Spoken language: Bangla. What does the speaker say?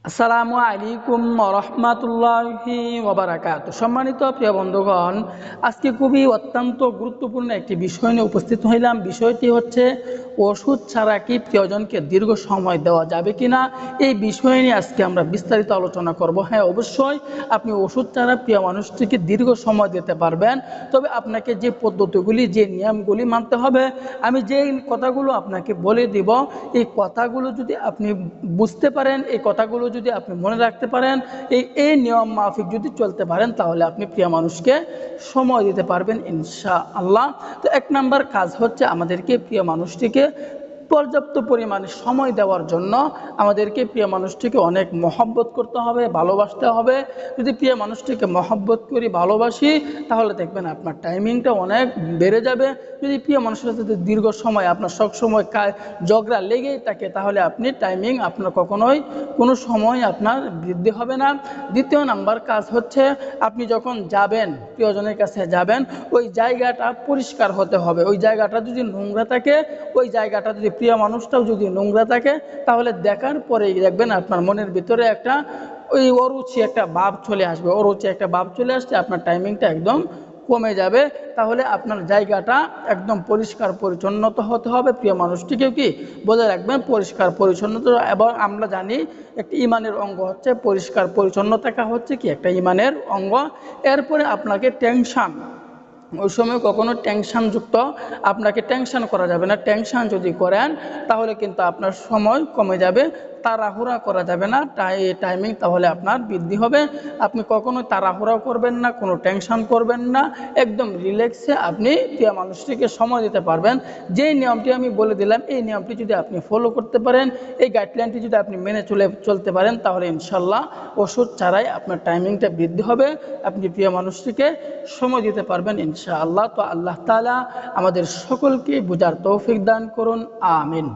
আসসালামু আলাইকুম রহমতুল্লাহি ওবারাকাতুহু। সম্মানিত প্রিয় বন্ধুগণ, আজকে খুবই অত্যন্ত গুরুত্বপূর্ণ একটি বিষয় নিয়ে উপস্থিত হইলাম। বিষয়টি হচ্ছে ওষুধ ছাড়া কি প্রিয়জনকে দীর্ঘ সময় দেওয়া যাবে কিনা। এই বিষয় নিয়ে আজকে আমরা বিস্তারিত আলোচনা করব। হ্যাঁ, অবশ্যই আপনি ওষুধ ছাড়া প্রিয় মানুষটিকে দীর্ঘ সময় দিতে পারবেন, তবে আপনাকে যে পদ্ধতিগুলি, যে নিয়মগুলি মানতে হবে। আমি যে কথাগুলো আপনাকে বলে দিব, এই কথাগুলো যদি আপনি বুঝতে পারেন, এই কথাগুলো যদি আপনি মনে রাখতে পারেন, এই নিয়ম মাফিক যদি চলতে পারেন, তাহলে আপনি প্রিয় মানুষকে সময় দিতে পারবেন ইনশাআল্লাহ। তো এক নাম্বার কাজ হচ্ছে আমাদেরকে প্রিয় মানুষটিকে পর্যাপ্ত পরিমাণে সময় দেওয়ার জন্য আমাদেরকে প্রিয় মানুষটিকে অনেক মহব্বত করতে হবে, ভালোবাসতে হবে। যদি প্রিয় মানুষটিকে মহব্বত করি, ভালোবাসি, তাহলে দেখবেন আপনার টাইমিংটা অনেক বেড়ে যাবে। যদি প্রিয় মানুষের সাথে দীর্ঘ সময় আপনার সবসময় ঝগড়া লেগেই থাকে, তাহলে আপনি টাইমিং আপনার কখনোই কোনো সময় আপনার বৃদ্ধি হবে না। দ্বিতীয় নাম্বার কাজ হচ্ছে আপনি যখন যাবেন, প্রিয়জনের কাছে যাবেন, ওই জায়গাটা পরিষ্কার হতে হবে। ওই জায়গাটা যদি নোংরা থাকে, ওই জায়গাটা যদি প্রিয় মানুষটাও যদি নোংরা থাকে, তাহলে দেখার পরেই দেখবেন আপনার মনের ভিতরে একটা ওই অরুচি একটা ভাব চলে আসবে। অরুচি একটা ভাব চলে আসছে, আপনার টাইমিংটা একদম কমে যাবে। তাহলে আপনার জায়গাটা একদম পরিষ্কার পরিচ্ছন্নতা হতে হবে। প্রিয় মানুষটিকেও কি বজায় রাখবেন পরিষ্কার পরিচ্ছন্নতা। এবং আমরা জানি একটি ইমানের অঙ্গ হচ্ছে পরিষ্কার পরিচ্ছন্নতা, হচ্ছে কি একটা ইমানের অঙ্গ। এরপরে আপনাকে টেনশন, ওই সময় কখনো টেনশনযুক্ত আপনাকে টেনশন করা যাবে না। টেনশন যদি করেন, তাহলে কিন্তু আপনার সময় কমে যাবে। তাড়াহুড়া করা যাবে না, টাইমিং তাহলে আপনার বৃদ্ধি হবে। আপনি কখনো তাড়াহুড়াও করবেন না, কোনো টেনশন করবেন না, একদম রিল্যাক্সে আপনি প্রিয় মানুষটিকে সময় দিতে পারবেন। যেই নিয়মটি আমি বলে দিলাম, এই নিয়মটি যদি আপনি ফলো করতে পারেন, এই গাইডলাইনটি যদি আপনি মেনে চলতে পারেন, তাহলে ইনশাল্লাহ ওষুধ ছাড়াই আপনার টাইমিংটা বৃদ্ধি হবে। আপনি প্রিয় মানুষটিকে সময় দিতে পারবেন ইনশাআল্লাহ। তো আল্লাহ তাআলা আমাদের সকলকে বুঝার তৌফিক দান করুন, আমিন।